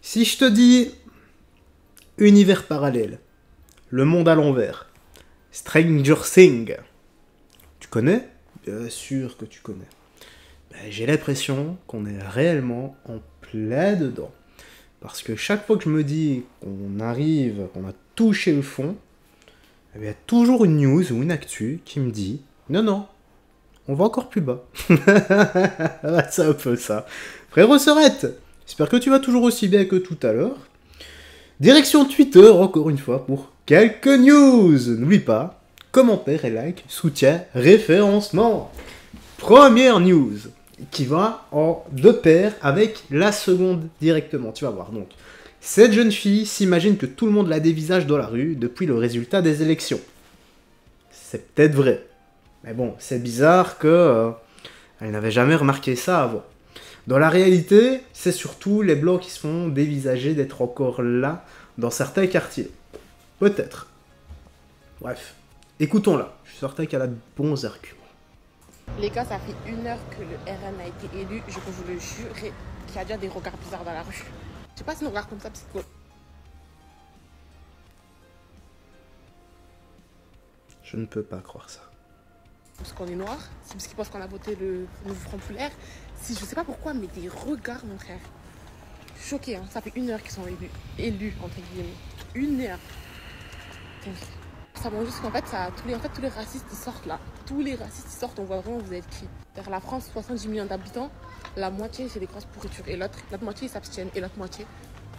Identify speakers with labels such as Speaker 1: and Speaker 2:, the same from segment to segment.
Speaker 1: Si je te dis univers parallèle, le monde à l'envers, Stranger Things, tu connais? Bien sûr que tu connais. Ben, j'ai l'impression qu'on est réellement en plein dedans. Parce que chaque fois que je me dis qu'on arrive, qu'on a touché le fond, il y a toujours une news ou une actu qui me dit non, non, on va encore plus bas. C'est un peu ça. Frérot Serette, j'espère que tu vas toujours aussi bien que tout à l'heure. Direction Twitter, encore une fois, pour quelques news. N'oublie pas, commentaire et like, soutien, référencement. Première news, qui va en deux paires avec la seconde directement. Tu vas voir, donc. Cette jeune fille s'imagine que tout le monde la dévisage dans la rue depuis le résultat des élections. C'est peut-être vrai. Mais bon, c'est bizarre que elle n'avait jamais remarqué ça avant. Dans la réalité, c'est surtout les blancs qui se font dévisager d'être encore là dans certains quartiers. Peut-être. Bref, écoutons-la. Je suis certain qu'elle a de bons arguments.
Speaker 2: Les gars, ça fait 1 heure que le RN a été élu. Je peux vous le jurer qu'il y a déjà des regards bizarres dans la rue. Je sais pas si nous regarde comme ça, parce que...
Speaker 1: Je ne peux pas croire ça.
Speaker 2: Parce qu'on est noir, c'est parce qu'ils pensent qu'on a voté le nouveau Front Populaire. Si je sais pas pourquoi, mais des regards, mon frère. Je suis choquée, hein. Ça fait 1 heure qu'ils sont élus entre guillemets. 1 heure. Ça montre juste qu'en fait, tous les racistes ils sortent là. Tous les racistes ils sortent, on voit vraiment vous êtes qui. Vers la France, 70 millions d'habitants, la moitié c'est des grosses pourritures. Et l'autre moitié ils s'abstiennent. Et l'autre moitié,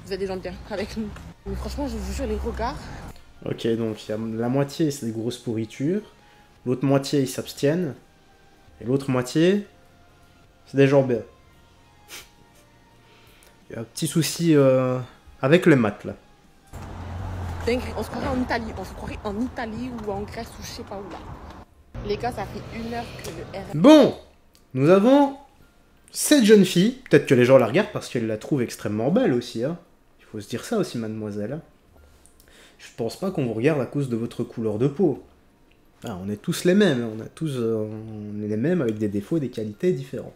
Speaker 2: vous êtes des gens bien avec nous. Mais franchement, je vous jure, les regards.
Speaker 1: Ok, donc il y a la moitié c'est des grosses pourritures. L'autre moitié, ils s'abstiennent. Et l'autre moitié, c'est des gens bien. Il y a un petit souci avec les maths, là.
Speaker 2: Dinguerie, on se croirait en Italie. On se croirait en Italie ou en Grèce ou je sais pas où, là. Les gars, ça fait 1 heure que le RN...
Speaker 1: Bon, nous avons cette jeune fille. Peut-être que les gens la regardent parce qu'ils la trouvent extrêmement belle aussi, hein. Il faut se dire ça aussi, mademoiselle. Je pense pas qu'on vous regarde à cause de votre couleur de peau. Ah, on est tous les mêmes, on est les mêmes avec des défauts et des qualités différents.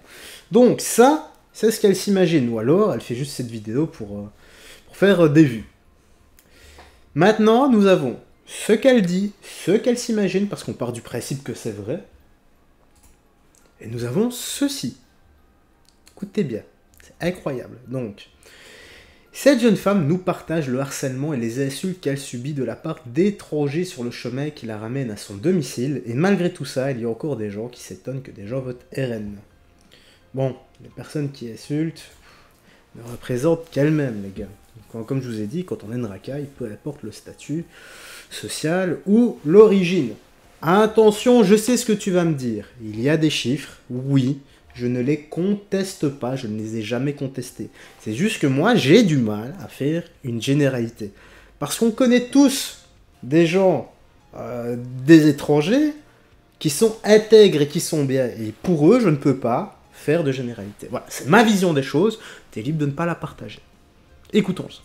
Speaker 1: Donc ça, c'est ce qu'elle s'imagine, ou alors elle fait juste cette vidéo pour faire des vues. Maintenant, nous avons ce qu'elle dit, ce qu'elle s'imagine, parce qu'on part du principe que c'est vrai, et nous avons ceci. Écoutez bien, c'est incroyable. Donc, cette jeune femme nous partage le harcèlement et les insultes qu'elle subit de la part d'étrangers sur le chemin qui la ramène à son domicile, et malgré tout ça, il y a encore des gens qui s'étonnent que des gens votent RN. Bon, les personnes qui insultent ne représentent qu'elles-mêmes, les gars. Comme je vous ai dit, quand on est une racaille, peu importe le statut social ou l'origine. Attention, je sais ce que tu vas me dire. Il y a des chiffres, oui. Je ne les conteste pas, je ne les ai jamais contestés. C'est juste que moi, j'ai du mal à faire une généralité. Parce qu'on connaît tous des gens, des étrangers, qui sont intègres et qui sont bien. Et pour eux, je ne peux pas faire de généralité. Voilà, c'est ma vision des choses. Tu es libre de ne pas la partager. Écoutons ça.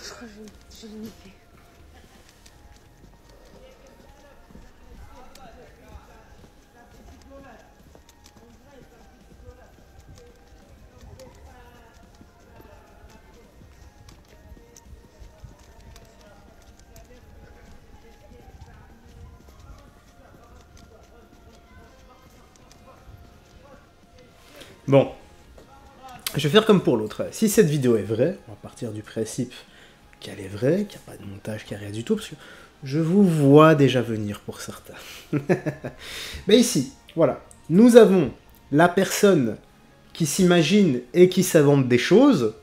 Speaker 2: Je crois que j'ai une idée.
Speaker 1: Bon, je vais faire comme pour l'autre. Si cette vidéo est vraie, on va partir du principe qu'elle est vraie, qu'il n'y a pas de montage, qu'il n'y a rien du tout, parce que je vous vois déjà venir pour certains. Mais ici, voilà, nous avons la personne qui s'imagine et qui s'invente des choses,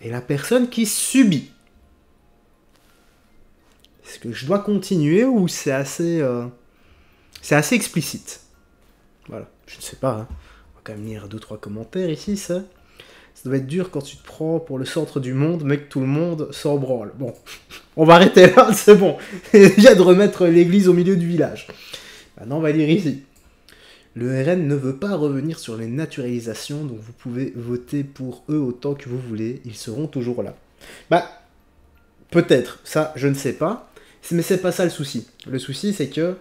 Speaker 1: et la personne qui subit. Est-ce que je dois continuer ou c'est assez explicite? Voilà, je ne sais pas, hein. Quand même lire 2-3 commentaires ici, ça doit être dur quand tu te prends pour le centre du monde, mais que tout le monde s'en branle. Bon, on va arrêter là, c'est bon. Il y a de remettre l'église au milieu du village. Maintenant, on va lire ici. Le RN ne veut pas revenir sur les naturalisations, donc vous pouvez voter pour eux autant que vous voulez, ils seront toujours là. Bah, peut-être, ça, je ne sais pas. Mais c'est pas ça le souci. Le souci, c'est que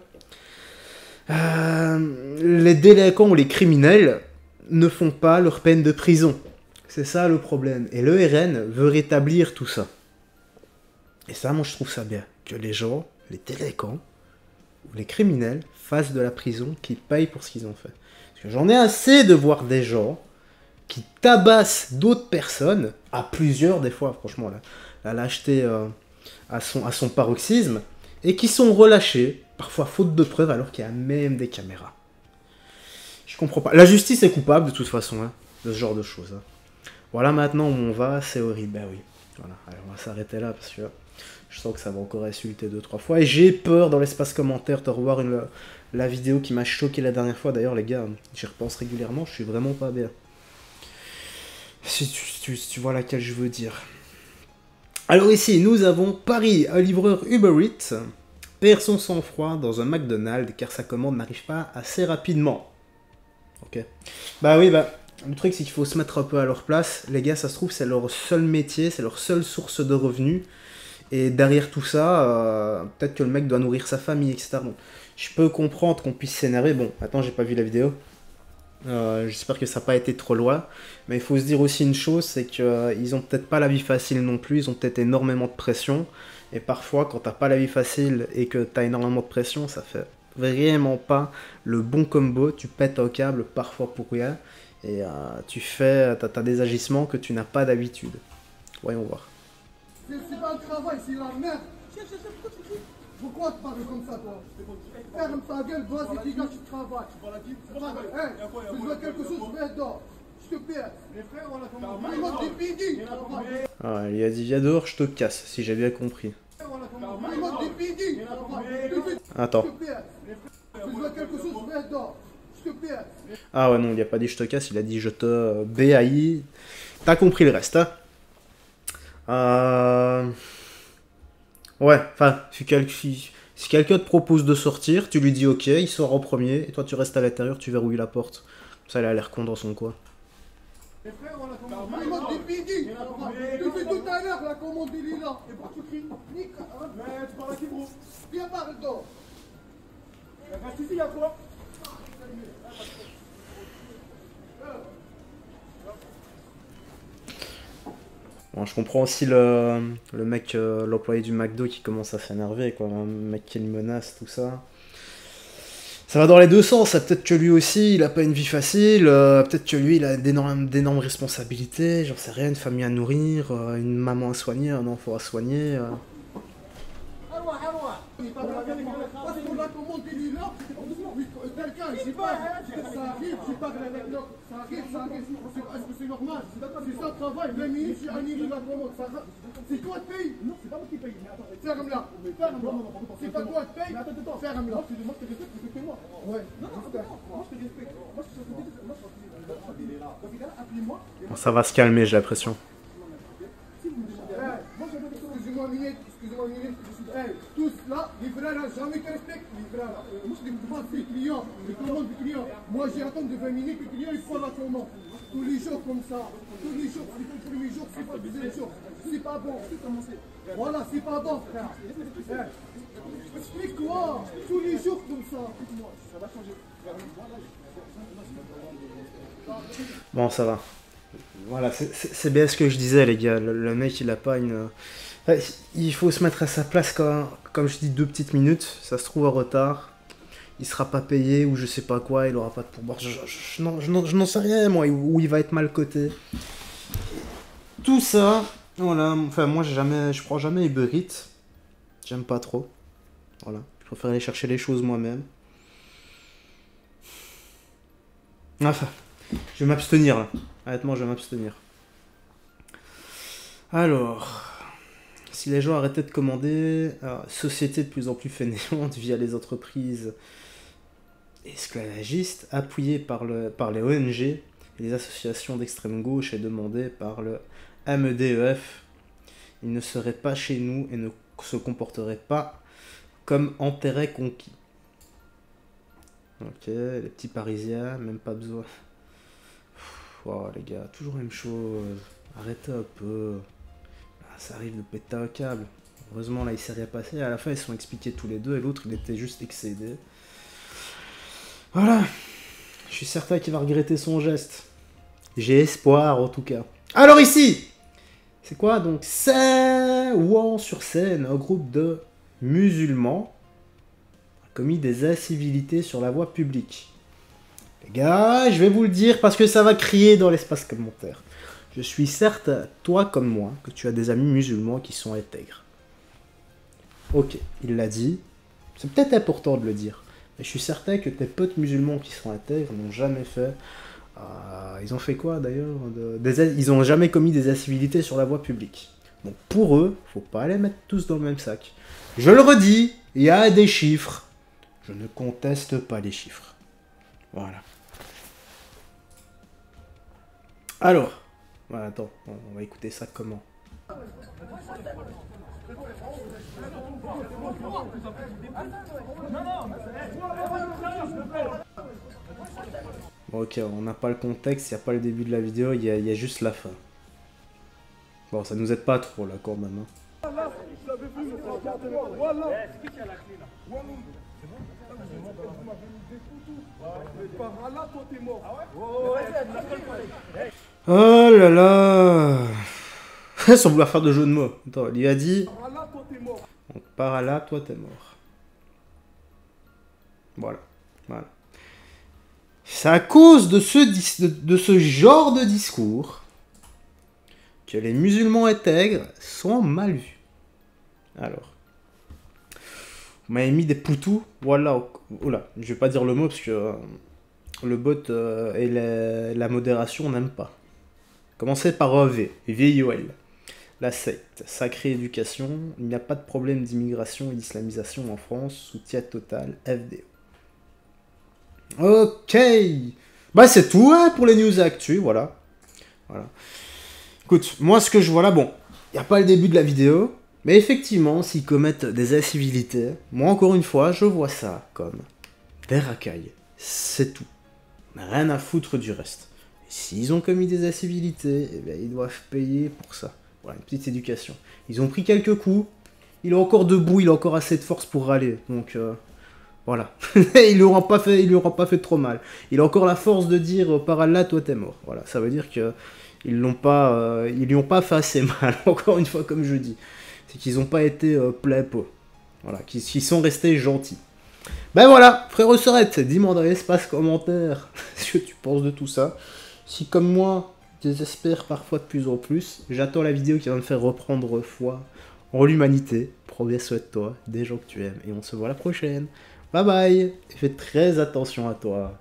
Speaker 1: les délinquants ou les criminels ne font pas leur peine de prison. C'est ça le problème. Et le RN veut rétablir tout ça. Et ça, moi, je trouve ça bien. Que les gens, les délinquants ou les criminels fassent de la prison, qu'ils payent pour ce qu'ils ont fait. Parce que j'en ai assez de voir des gens qui tabassent d'autres personnes, à plusieurs des fois, franchement, là, la lâcheté à son paroxysme, et qui sont relâchés, parfois faute de preuves, alors qu'il y a même des caméras. Je comprends pas. La justice est coupable, de toute façon, hein, de ce genre de choses. Hein. Voilà maintenant où on va, c'est horrible. Ben oui. Voilà, alors on va s'arrêter là, parce que je sens que ça va encore insulter 2-3 fois. Et j'ai peur, dans l'espace commentaire, de revoir la vidéo qui m'a choqué la dernière fois. D'ailleurs, les gars, j'y repense régulièrement, je suis vraiment pas bien. Si tu vois laquelle je veux dire. Alors ici, nous avons Paris, un livreur Uber Eats perd son sang-froid dans un McDonald's car sa commande n'arrive pas assez rapidement. Ok. Bah oui, bah, le truc c'est qu'il faut se mettre un peu à leur place. Les gars, ça se trouve, c'est leur seul métier, c'est leur seule source de revenus. Et derrière tout ça, peut-être que le mec doit nourrir sa famille, etc. Bon, je peux comprendre qu'on puisse s'énerver. Bon, attends, j'ai pas vu la vidéo. J'espère que ça n'a pas été trop loin. Mais il faut se dire aussi une chose, c'est qu'ils ont peut-être pas la vie facile non plus, ils ont peut-être énormément de pression. Et parfois, quand t'as pas la vie facile et que t'as énormément de pression, ça fait vraiment pas le bon combo. Tu pètes un câble parfois pour rien. Et t'as des agissements que tu n'as pas d'habitude. Voyons voir.
Speaker 3: C'est pas le travail, c'est la merde. Pourquoi tu parles comme ça, toi? Ferme ta gueule, vas-y, dégage, tu travailles. Si je veux quelque chose, je vais dehors. Je te perds. Les frères, on a commandé. Remonte des bidis.
Speaker 1: Ah, il a dit viens dehors, je te casse, si j'ai bien compris.
Speaker 3: Remonte des bidis.
Speaker 1: Attends.
Speaker 3: Si je veux quelque chose, je vais dehors. Je te perds.
Speaker 1: Ah ouais, non, il a pas dit je te casse, il a dit je te BAI. T'as compris le reste, hein? Ouais, enfin, si quelqu'un te propose de sortir, tu lui dis ok, il sort en premier, et toi tu restes à l'intérieur, tu verrouilles la porte. Ça, il a l'air con dans son coin.
Speaker 3: Les frères, on a commandé. Remonte des bidis. Depuis tout à l'heure, la commande, il est là. Et pourquoi tu cries? Mais tu parles à qui, gros? Viens par le dos. Reste ici, y'a quoi?
Speaker 1: Bon, je comprends aussi le mec, l'employé du McDo qui commence à s'énerver, quoi. Un mec qui le menace, tout ça. Ça va dans les deux sens. Peut-être que lui aussi, il a pas une vie facile. Peut-être que lui, il a d'énormes responsabilités. J'en sais rien, une famille à nourrir, une maman à soigner, un enfant à soigner.
Speaker 3: Parce qu'on a commandé lui là, quelqu'un, je sais pas, ça arrive, je parle avec l'autre, ça arrive, est-ce que c'est normal? C'est ça le travail, 20 minutes, j'ai annulé la commande, c'est toi qui paye? Non, c'est pas moi qui paye, mais attends, ferme-la, c'est pas toi qui paye? Attends, ferme-la. Moi, je te respecte, respectez-moi. Ouais, non, moi je te respecte, moi je te respecte, appelez-moi.
Speaker 1: Bon, ça va se calmer, j'ai l'impression.
Speaker 3: Excusez-moi une minute, hey, tous là, les frères là, jamais qu'ils respectent, les frères là. Moi je demande des clients, les commandes du client. Moi j'ai attendu de 20 minutes, le client il prend la commande. Tous les jours comme ça, tous les jours, c'est pas le premier jour, c'est pas le deuxième jour. C'est pas bon, c'est commencé. Voilà, c'est pas bon frère. Explique-toi, tous les jours comme ça. Ça va changer.
Speaker 1: Bon, ça va. Voilà, c'est bien ce que je disais, les gars. Le mec, il a pas une... Il faut se mettre à sa place, comme je dis, 2 petites minutes. Ça se trouve en retard. Il sera pas payé, ou je sais pas quoi, il aura pas de pourboire. Je n'en sais rien, moi, où il va être mal coté. Tout ça, voilà. Enfin, moi, je prends jamais Uber Eats. J'aime pas trop. Voilà. Je préfère aller chercher les choses moi-même. Enfin, je vais m'abstenir, là. Honnêtement, je vais m'abstenir. Alors, si les gens arrêtaient de commander, société de plus en plus fainéante via les entreprises esclavagistes, appuyées par les ONG et les associations d'extrême gauche et demandées par le MEDEF, ils ne seraient pas chez nous et ne se comporteraient pas comme intérêt conquis. Ok, les petits Parisiens, même pas besoin. Oh les gars, toujours la même chose. Arrêtez un peu. Ah, ça arrive de péter un câble. Heureusement, là, il s'est rien passé. À la fin, ils se sont expliqués tous les deux et l'autre, il était juste excédé. Voilà. Je suis certain qu'il va regretter son geste. J'ai espoir, en tout cas. Alors ici, c'est quoi donc? Saint-Ouen-sur-Seine, un groupe de musulmans a commis des incivilités sur la voie publique. Les gars, je vais vous le dire parce que ça va crier dans l'espace commentaire. Je suis certain, toi comme moi, que tu as des amis musulmans qui sont intègres. Ok, il l'a dit. C'est peut-être important de le dire. Mais je suis certain que tes potes musulmans qui sont intègres n'ont jamais fait... ils ont fait quoi d'ailleurs? Ils n'ont jamais commis des incivilités sur la voie publique. Donc pour eux, faut pas les mettre tous dans le même sac. Je le redis, il y a des chiffres. Je ne conteste pas les chiffres. Voilà. Alors, voilà, attends, on va écouter ça comment? Bon, ok, on n'a pas le contexte, il n'y a pas le début de la vidéo, il y a juste la fin. Bon, ça nous aide pas trop là quand même. Hein. Oh là là. Sans vouloir faire de jeu de mots. Attends, il a dit... Donc, par là, toi t'es mort. Voilà. Voilà. C'est à cause de ce genre de discours que les musulmans intègres sont mal vus. Alors. Vous m'avez mis des poutous. Voilà. Oula, je vais pas dire le mot parce que le bot et la modération n'aiment pas. Commencez par V. VIOL. La secte. Sacrée éducation. Il n'y a pas de problème d'immigration et d'islamisation en France. Soutien total. FDO. Ok. Bah c'est tout hein, pour les news actu. Voilà. Voilà. Écoute, moi ce que je vois là, bon, il n'y a pas le début de la vidéo. Mais effectivement, s'ils commettent des incivilités, moi encore une fois, je vois ça comme des racailles. C'est tout. Rien à foutre du reste. Et s'ils ont commis des incivilités, eh bien, ils doivent payer pour ça. Voilà, une petite éducation. Ils ont pris quelques coups. Il est encore debout, il a encore assez de force pour râler. Donc, voilà. Il lui aura pas fait trop mal. Il a encore la force de dire par Allah, toi t'es mort. Voilà, ça veut dire que ils lui ont pas fait assez mal. Encore une fois, comme je dis. C'est qu'ils n'ont pas été plein pot. Voilà, qu'ils sont restés gentils. Ben voilà, frère Sorette, dis-moi dans l'espace commentaire ce que tu penses de tout ça. Si comme moi, tu désespères parfois de plus en plus, j'attends la vidéo qui va me faire reprendre foi en l'humanité. Prends soin de toi, des gens que tu aimes, et on se voit la prochaine. Bye bye, et fais très attention à toi.